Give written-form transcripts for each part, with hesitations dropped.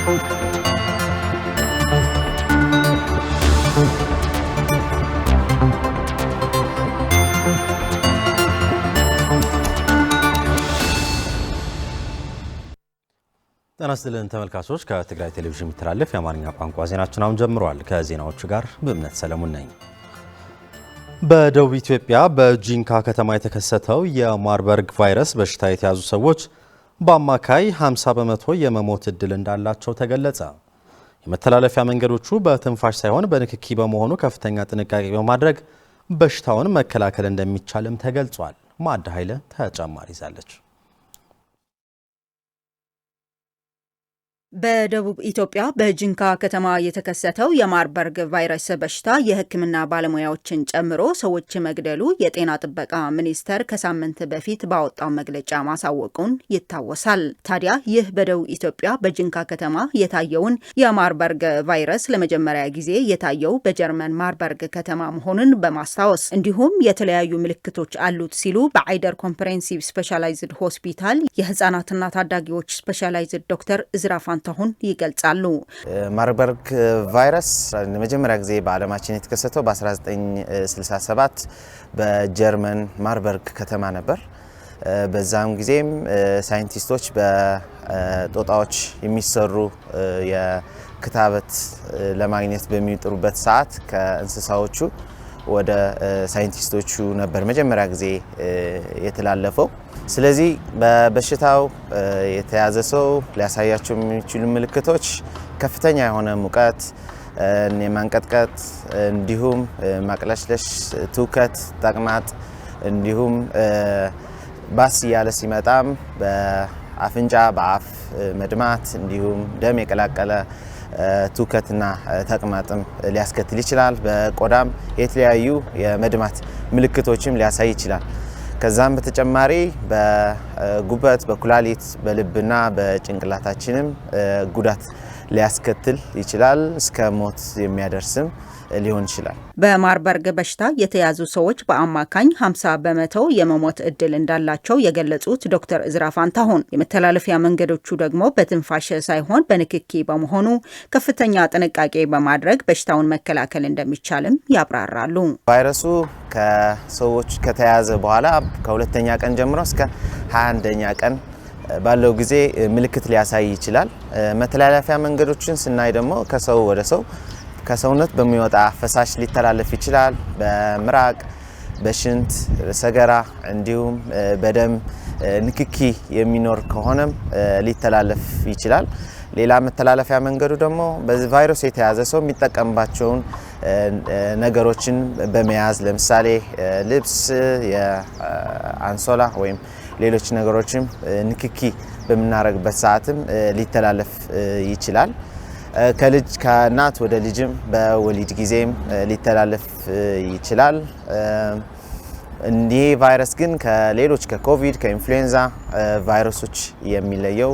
ጤና ይስጥልን ተመልካቾች፣ ከትግራይ ቴሌቪዥን የሚተላለፍ የአማርኛ ቋንቋ ዜናችን አሁን ጀምሯል። ከዜናዎቹ ጋር በእምነት ሰለሞን ነኝ። በደቡብ ኢትዮጵያ በጂንካ ከተማ የተከሰተው የማርበርግ ቫይረስ በሽታ የተያዙ ሰዎች በአማካይ 50 በመቶ የመሞት እድል እንዳላቸው ተገለጸ። የመተላለፊያ መንገዶቹ በትንፋሽ ሳይሆን በንክኪ በመሆኑ ከፍተኛ ጥንቃቄ በማድረግ በሽታውን መከላከል እንደሚቻልም ተገልጿል። ማዕድ ኃይለ ተጨማሪ ይዛለች። በደቡብ ኢትዮጵያ በጂንካ ከተማ የተከሰተው የማርበርግ ቫይረስ በሽታ የሕክምና ባለሙያዎችን ጨምሮ ሰዎች መግደሉ የጤና ጥበቃ ሚኒስቴር ከሳምንት በፊት ባወጣው መግለጫ ማሳወቁን ይታወሳል። ታዲያ ይህ በደቡብ ኢትዮጵያ በጂንካ ከተማ የታየውን የማርበርግ ቫይረስ ለመጀመሪያ ጊዜ የታየው በጀርመን ማርበርግ ከተማ መሆኑን በማስታወስ እንዲሁም የተለያዩ ምልክቶች አሉት ሲሉ በአይደር ኮምፕሬሄንሲቭ ስፔሻላይዝድ ሆስፒታል የህፃናትና ታዳጊዎች ስፔሻላይዝድ ዶክተር እዝራ ፋንታሁን ይገልጻሉ። ማርበርግ ቫይረስ ለመጀመሪያ ጊዜ በዓለማችን የተከሰተው በ1967 በጀርመን ማርበርግ ከተማ ነበር። በዛም ጊዜም ሳይንቲስቶች በጦጣዎች የሚሰሩ የክታበት ለማግኘት በሚጥሩበት ሰዓት ከእንስሳዎቹ ወደ ሳይንቲስቶቹ ነበር መጀመሪያ ጊዜ የተላለፈው። ስለዚህ በበሽታው የተያዘ ሰው ሊያሳያቸው የሚችሉ ምልክቶች ከፍተኛ የሆነ ሙቀት፣ የማንቀጥቀጥ እንዲሁም ማቅለሽለሽ፣ ትውከት፣ ተቅማጥ እንዲሁም ባስ እያለ ሲመጣም በአፍንጫ በአፍ መድማት እንዲሁም ደም የቀላቀለ ትውከትና ተቅማጥም ሊያስከትል ይችላል። በቆዳም የተለያዩ የመድማት ምልክቶችም ሊያሳይ ይችላል። ከዛም በተጨማሪ በጉበት፣ በኩላሊት፣ በልብና በጭንቅላታችንም ጉዳት ሊያስከትል ይችላል። እስከ ሞት የሚያደርስም ሊሆን ይችላል። በማርበርግ በሽታ የተያዙ ሰዎች በአማካኝ 50 በመቶ የመሞት እድል እንዳላቸው የገለጹት ዶክተር እዝራ ፋንታሁን የመተላለፊያ መንገዶቹ ደግሞ በትንፋሽ ሳይሆን በንክኪ በመሆኑ ከፍተኛ ጥንቃቄ በማድረግ በሽታውን መከላከል እንደሚቻልም ያብራራሉ። ቫይረሱ ከሰዎች ከተያዘ በኋላ ከሁለተኛ ቀን ጀምሮ እስከ 21ኛ ቀን ባለው ጊዜ ምልክት ሊያሳይ ይችላል። መተላለፊያ መንገዶችን ስናይ ደግሞ ከሰው ወደ ሰው ከሰውነት በሚወጣ ፈሳሽ ሊተላለፍ ይችላል። በምራቅ፣ በሽንት፣ በሰገራ እንዲሁም በደም ንክኪ የሚኖር ከሆነም ሊተላለፍ ይችላል። ሌላ መተላለፊያ መንገዱ ደግሞ በዚህ ቫይረስ የተያዘ ሰው የሚጠቀምባቸውን ነገሮችን በመያዝ ለምሳሌ ልብስ፣ የአንሶላ ወይም ሌሎች ነገሮችም ንክኪ በምናረግበት ሰዓትም ሊተላለፍ ይችላል። ከልጅ ከእናት ወደ ልጅም በወሊድ ጊዜም ሊተላለፍ ይችላል። እንዲህ ቫይረስ ግን ከሌሎች ከኮቪድ ከኢንፍሉዌንዛ ቫይረሶች የሚለየው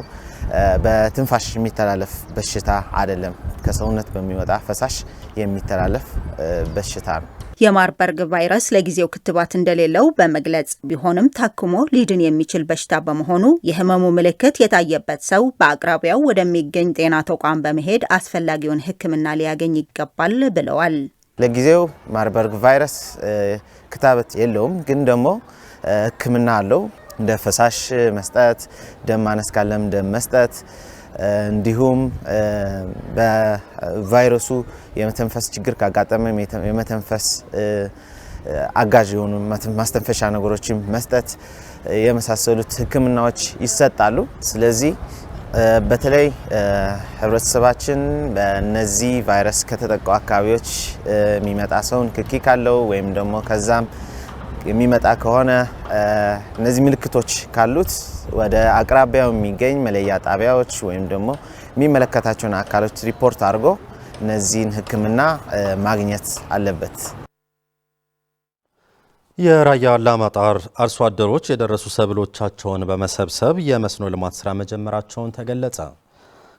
በትንፋሽ የሚተላለፍ በሽታ አይደለም። ከሰውነት በሚወጣ ፈሳሽ የሚተላለፍ በሽታ ነው። የማርበርግ ቫይረስ ለጊዜው ክትባት እንደሌለው በመግለጽ ቢሆንም ታክሞ ሊድን የሚችል በሽታ በመሆኑ የህመሙ ምልክት የታየበት ሰው በአቅራቢያው ወደሚገኝ ጤና ተቋም በመሄድ አስፈላጊውን ሕክምና ሊያገኝ ይገባል ብለዋል። ለጊዜው ማርበርግ ቫይረስ ክትባት የለውም፣ ግን ደግሞ ሕክምና አለው። እንደ ፈሳሽ መስጠት፣ ደም ማነስ ካለም ደም መስጠት እንዲሁም በቫይረሱ የመተንፈስ ችግር ካጋጠመ የመተንፈስ አጋዥ የሆኑ ማስተንፈሻ ነገሮችን መስጠት የመሳሰሉት ህክምናዎች ይሰጣሉ። ስለዚህ በተለይ ህብረተሰባችን በእነዚህ ቫይረስ ከተጠቁ አካባቢዎች የሚመጣ ሰው ንክኪ ካለው ወይም ደግሞ ከዛም የሚመጣ ከሆነ እነዚህ ምልክቶች ካሉት ወደ አቅራቢያው የሚገኝ መለያ ጣቢያዎች ወይም ደግሞ የሚመለከታቸውን አካሎች ሪፖርት አድርጎ እነዚህን ህክምና ማግኘት አለበት። የራያ አላማጣ አርሶ አደሮች የደረሱ ሰብሎቻቸውን በመሰብሰብ የመስኖ ልማት ስራ መጀመራቸውን ተገለጸ።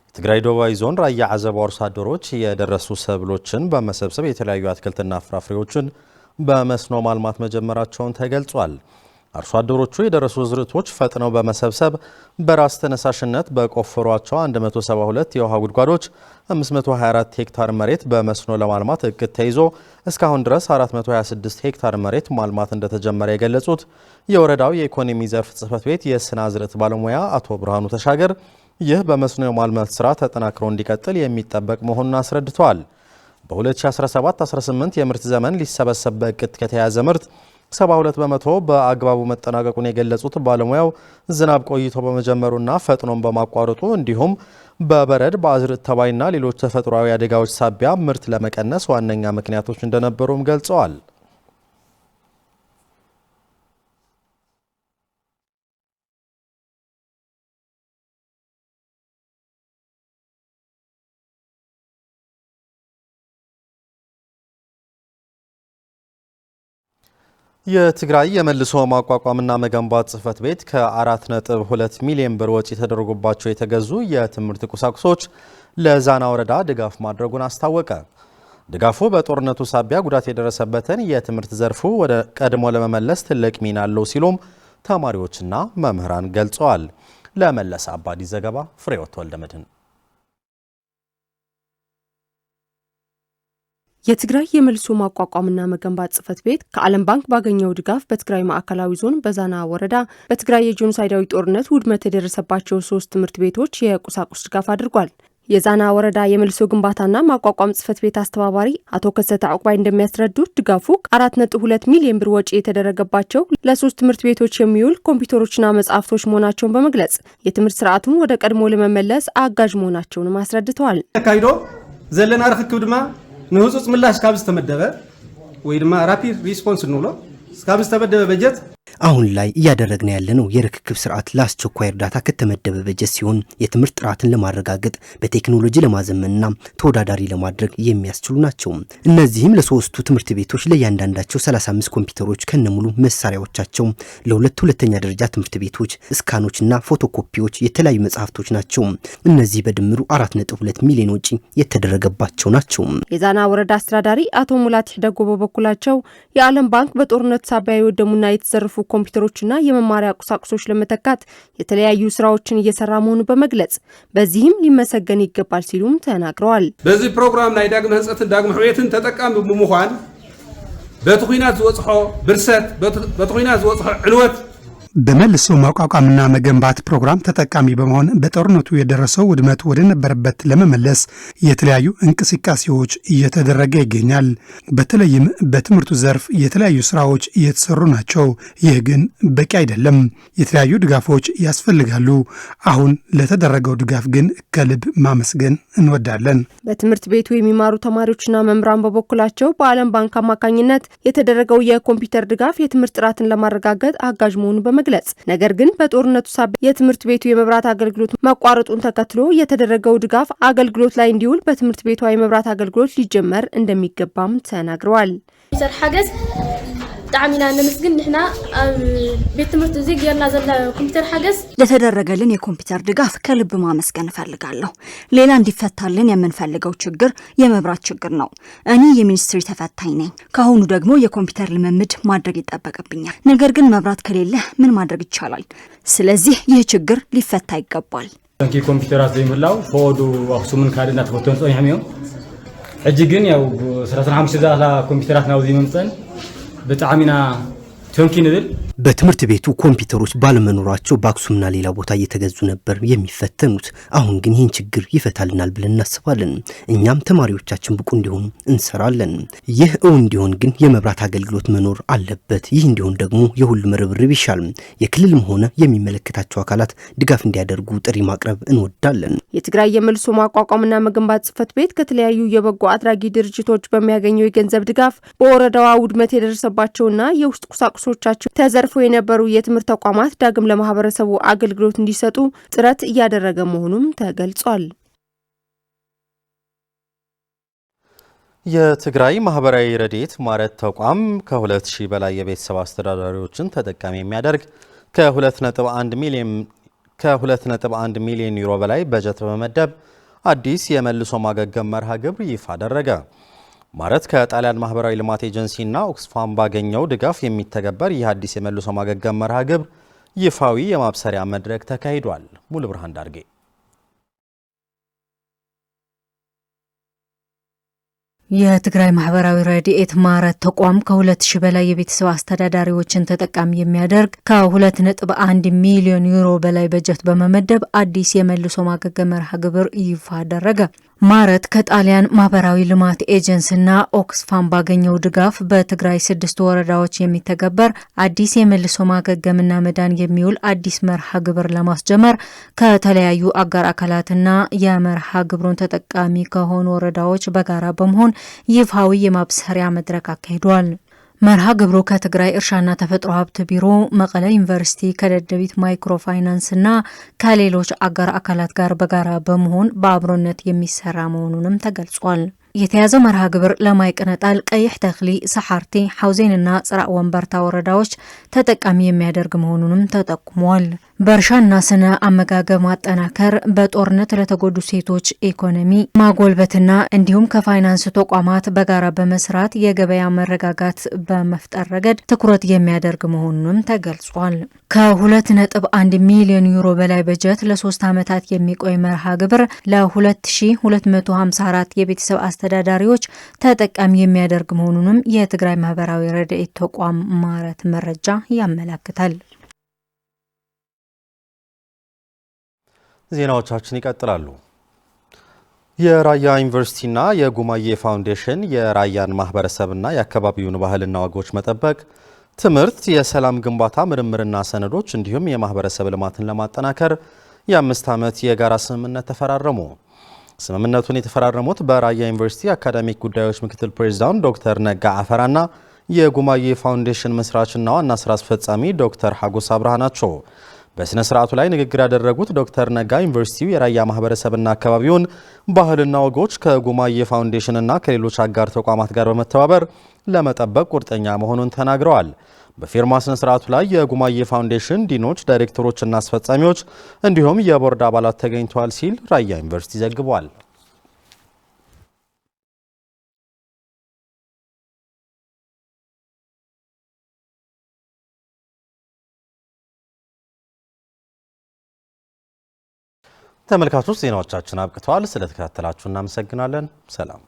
የትግራይ ደቡባዊ ዞን ራያ አዘቦ አርሶ አደሮች የደረሱ ሰብሎችን በመሰብሰብ የተለያዩ አትክልትና ፍራፍሬዎችን በመስኖ ማልማት መጀመራቸውን ተገልጿል። አርሶ አደሮቹ የደረሱ ዝርቶች ፈጥነው በመሰብሰብ በራስ ተነሳሽነት በቆፈሯቸው 172 የውሃ ጉድጓዶች 524 ሄክታር መሬት በመስኖ ለማልማት እቅድ ተይዞ እስካሁን ድረስ 426 ሄክታር መሬት ማልማት እንደተጀመረ የገለጹት የወረዳው የኢኮኖሚ ዘርፍ ጽሕፈት ቤት የስነ ዝርት ባለሙያ አቶ ብርሃኑ ተሻገር ይህ በመስኖ የማልማት ስራ ተጠናክሮ እንዲቀጥል የሚጠበቅ መሆኑን አስረድተዋል። በ2017-18 የምርት ዘመን ሊሰበሰብ በእቅድ ከተያዘ ምርት 72 በመቶ በአግባቡ መጠናቀቁን የገለጹት ባለሙያው ዝናብ ቆይቶ በመጀመሩና ፈጥኖም በማቋረጡ እንዲሁም በበረድ በአዝርዕት ተባይና ሌሎች ተፈጥሯዊ አደጋዎች ሳቢያ ምርት ለመቀነስ ዋነኛ ምክንያቶች እንደነበሩም ገልጸዋል። የትግራይ የመልሶ ማቋቋምና መገንባት ጽሕፈት ቤት ከ4.2 ሚሊዮን ብር ወጪ ተደርጎባቸው የተገዙ የትምህርት ቁሳቁሶች ለዛና ወረዳ ድጋፍ ማድረጉን አስታወቀ። ድጋፉ በጦርነቱ ሳቢያ ጉዳት የደረሰበትን የትምህርት ዘርፉ ወደ ቀድሞ ለመመለስ ትልቅ ሚና አለው ሲሉም ተማሪዎችና መምህራን ገልጸዋል። ለመለስ አባዲ ዘገባ ፍሬወት ወልደመድን። የትግራይ የመልሶ ማቋቋምና መገንባት ጽሕፈት ቤት ከዓለም ባንክ ባገኘው ድጋፍ በትግራይ ማዕከላዊ ዞን በዛና ወረዳ በትግራይ የጄኖሳይዳዊ ጦርነት ውድመት የደረሰባቸው 3 ትምህርት ቤቶች የቁሳቁስ ድጋፍ አድርጓል። የዛና ወረዳ የመልሶ ግንባታና ማቋቋም ጽሕፈት ቤት አስተባባሪ አቶ ከሰተ አቁባይ እንደሚያስረዱት ድጋፉ 4.2 ሚሊዮን ብር ወጪ የተደረገባቸው ለ3 ትምህርት ቤቶች የሚውል ኮምፒውተሮችና መጻሕፍቶች መሆናቸውን በመግለጽ የትምህርት ስርዓቱን ወደ ቀድሞ ለመመለስ አጋዥ መሆናቸውንም አስረድተዋል። ካይዶ ዘለና ርክክብ ድማ ንህጹጽ ምላሽ ካብ ዝተመደበ ወይ ድማ ራፒድ ሪስፖንስ እንብሎ ካብ ዝተመደበ በጀት አሁን ላይ እያደረግን ያለነው የርክክብ ስርዓት ለአስቸኳይ እርዳታ ከተመደበ በጀት ሲሆን የትምህርት ጥራትን ለማረጋገጥ በቴክኖሎጂ ለማዘመንና ተወዳዳሪ ለማድረግ የሚያስችሉ ናቸው። እነዚህም ለሶስቱ ትምህርት ቤቶች ለእያንዳንዳቸው 35 ኮምፒውተሮች ከነሙሉ መሳሪያዎቻቸው፣ ለሁለት ሁለተኛ ደረጃ ትምህርት ቤቶች ስካኖችና ፎቶኮፒዎች፣ የተለያዩ መጽሐፍቶች ናቸው። እነዚህ በድምሩ 4.2 ሚሊዮን ወጪ የተደረገባቸው ናቸው። የዛና ወረዳ አስተዳዳሪ አቶ ሙላት ደጎ በበኩላቸው የዓለም ባንክ በጦርነት ሳቢያ የወደሙና የተዘረፉ ኮምፒውተሮችና የመማሪያ ቁሳቁሶች ለመተካት የተለያዩ ስራዎችን እየሰራ መሆኑ በመግለጽ በዚህም ሊመሰገን ይገባል ሲሉም ተናግረዋል። በዚህ ፕሮግራም ናይ ዳግም ህንጸትን ዳግም ሕውየትን ተጠቃሚ ብምዃን በቲ ኩናት ዝወጽሖ ብርሰት በቲ ኩናት ዝወጽሖ ዕንወት በመልሶ ማቋቋምና መገንባት ፕሮግራም ተጠቃሚ በመሆን በጦርነቱ የደረሰው ውድመት ወደ ነበረበት ለመመለስ የተለያዩ እንቅስቃሴዎች እየተደረገ ይገኛል። በተለይም በትምህርቱ ዘርፍ የተለያዩ ስራዎች እየተሰሩ ናቸው። ይህ ግን በቂ አይደለም። የተለያዩ ድጋፎች ያስፈልጋሉ። አሁን ለተደረገው ድጋፍ ግን ከልብ ማመስገን እንወዳለን። በትምህርት ቤቱ የሚማሩ ተማሪዎችና መምህራን በበኩላቸው በዓለም ባንክ አማካኝነት የተደረገው የኮምፒውተር ድጋፍ የትምህርት ጥራትን ለማረጋገጥ አጋዥ መሆኑ በመግለጽ ነገር ግን በጦርነቱ ሳቢያ የትምህርት ቤቱ የመብራት አገልግሎት መቋረጡን ተከትሎ የተደረገው ድጋፍ አገልግሎት ላይ እንዲውል በትምህርት ቤቷ የመብራት አገልግሎት ሊጀመር እንደሚገባም ተናግረዋል። ሐገዝ ጣዕሚና ነመስግን ንሕና ቤት ትምህርት እዚህ ገርና ዘላ ኮምፒውተር ሐገዝ ለተደረገልን የኮምፒውተር ድጋፍ ከልብ ማመስገን እፈልጋለሁ። ሌላ እንዲፈታልን የምንፈልገው ችግር የመብራት ችግር ነው። እኔ የሚኒስትሪ ተፈታኝ ነኝ። ካሁኑ ደግሞ የኮምፒውተር ልምምድ ማድረግ ይጠበቅብኛል። ነገር ግን መብራት ከሌለ ምን ማድረግ ይቻላል? ስለዚህ ይህ ችግር ሊፈታ ይገባል። እንኪ ኮምፒውተራት ዘይምላው ፎዱ አክሱምን ካድና ተፈተን ጾም ያው ሕጂ ግን ያው 35 ዛላ ኮምፒውተራት ናው ዝመምፀን በጣዕሚና ቶንኪን ብል በትምህርት ቤቱ ኮምፒውተሮች ባለመኖራቸው በአክሱምና ሌላ ቦታ እየተገዙ ነበር የሚፈተኑት። አሁን ግን ይህን ችግር ይፈታልናል ብለን እናስባለን። እኛም ተማሪዎቻችን ብቁ እንዲሆኑ እንሰራለን። ይህ እንዲሆን ግን የመብራት አገልግሎት መኖር አለበት። ይህ እንዲሆን ደግሞ የሁሉም ርብርብ ይሻል። የክልልም ሆነ የሚመለከታቸው አካላት ድጋፍ እንዲያደርጉ ጥሪ ማቅረብ እንወዳለን። የትግራይ የመልሶ ማቋቋምና መገንባት ጽሕፈት ቤት ከተለያዩ የበጎ አድራጊ ድርጅቶች በሚያገኘው የገንዘብ ድጋፍ በወረዳዋ ውድመት የደረሰባቸውና የውስጥ ቁሳቁሶቻቸው ተዘርፈው የነበሩ የትምህርት ተቋማት ዳግም ለማህበረሰቡ አገልግሎት እንዲሰጡ ጥረት እያደረገ መሆኑም ተገልጿል። የትግራይ ማህበራዊ ረድኤት ማረት ተቋም ከ2000 በላይ የቤተሰብ አስተዳዳሪዎችን ተጠቃሚ የሚያደርግ ከ2.1 ሚሊዮን ዩሮ በላይ በጀት በመመደብ አዲስ የመልሶ ማገገም መርሃ ግብር ይፋ አደረገ። ማረት ከጣሊያን ማህበራዊ ልማት ኤጀንሲና ኦክስፋም ባገኘው ድጋፍ የሚተገበር ይህ አዲስ የመልሶ ማገገም መርሃ ግብር ይፋዊ የማብሰሪያ መድረክ ተካሂዷል። ሙሉ ብርሃን ዳርጌ የትግራይ ማህበራዊ ረድኤት ማረት ተቋም ከ2000 በላይ የቤተሰብ አስተዳዳሪዎችን ተጠቃሚ የሚያደርግ ከ2.1 ሚሊዮን ዩሮ በላይ በጀት በመመደብ አዲስ የመልሶ ማገገም መርሃ ግብር ይፋ አደረገ። ማረት ከጣሊያን ማህበራዊ ልማት ኤጀንሲና ኦክስፋም ባገኘው ድጋፍ በትግራይ 6 ወረዳዎች የሚተገበር አዲስ የመልሶ ማገገምና መዳን የሚውል አዲስ መርሃ ግብር ለማስጀመር ከተለያዩ አጋር አካላትና የመርሃ ግብሩን ተጠቃሚ ከሆኑ ወረዳዎች በጋራ በመሆን ይፋዊ የማብሰሪያ መድረክ አካሂዷል። መርሃ ግብሩ ከትግራይ እርሻና ተፈጥሮ ሀብት ቢሮ፣ መቀለ ዩኒቨርሲቲ፣ ከደደቢት ማይክሮ ፋይናንስና ከሌሎች አጋር አካላት ጋር በጋራ በመሆን በአብሮነት የሚሰራ መሆኑንም ተገልጿል። የተያዘው መርሃ ግብር ለማይ ቅነጣል፣ ቀይሕ ተክሊ፣ ሰሓርቲ፣ ሐውዜንና ጽራእ ወንበርታ ወረዳዎች ተጠቃሚ የሚያደርግ መሆኑንም ተጠቁሟል። በእርሻና ስነ አመጋገብ ማጠናከር፣ በጦርነት ለተጎዱ ሴቶች ኢኮኖሚ ማጎልበትና እንዲሁም ከፋይናንስ ተቋማት በጋራ በመስራት የገበያ መረጋጋት በመፍጠር ረገድ ትኩረት የሚያደርግ መሆኑንም ተገልጿል። ከ2.1 ሚሊዮን ዩሮ በላይ በጀት ለ3 ዓመታት የሚቆይ መርሃ ግብር ለ2254 የቤተሰብ አስተዳዳሪዎች ተጠቃሚ የሚያደርግ መሆኑንም የትግራይ ማህበራዊ ረድኤት ተቋም ማረት መረጃ ያመለክታል። ዜናዎቻችን ይቀጥላሉ። የራያ ዩኒቨርሲቲና የጉማዬ ፋውንዴሽን የራያን ማህበረሰብና የአካባቢውን ባህልና ወጎች መጠበቅ፣ ትምህርት፣ የሰላም ግንባታ፣ ምርምርና ሰነዶች እንዲሁም የማህበረሰብ ልማትን ለማጠናከር የ5 ዓመት የጋራ ስምምነት ተፈራረሙ። ስምምነቱን የተፈራረሙት በራያ ዩኒቨርሲቲ አካዳሚክ ጉዳዮች ምክትል ፕሬዝዳንት ዶክተር ነጋ አፈራና የጉማዬ ፋውንዴሽን መስራችና ዋና ስራ አስፈጻሚ ዶክተር ሐጎስ አብርሃ ናቸው። በስነ ስርዓቱ ላይ ንግግር ያደረጉት ዶክተር ነጋ ዩኒቨርሲቲው የራያ ማህበረሰብና አካባቢውን ባህልና ወጎች ከጉማዬ ፋውንዴሽንና ከሌሎች አጋር ተቋማት ጋር በመተባበር ለመጠበቅ ቁርጠኛ መሆኑን ተናግረዋል። በፊርማ ስነ ስርዓቱ ላይ የጉማዬ ፋውንዴሽን ዲኖች፣ ዳይሬክተሮችና አስፈጻሚዎች እንዲሁም የቦርድ አባላት ተገኝተዋል ሲል ራያ ዩኒቨርሲቲ ዘግቧል። ተመልካቾች ዜናዎቻችን አብቅተዋል። ስለተከታተላችሁ እናመሰግናለን። ሰላም።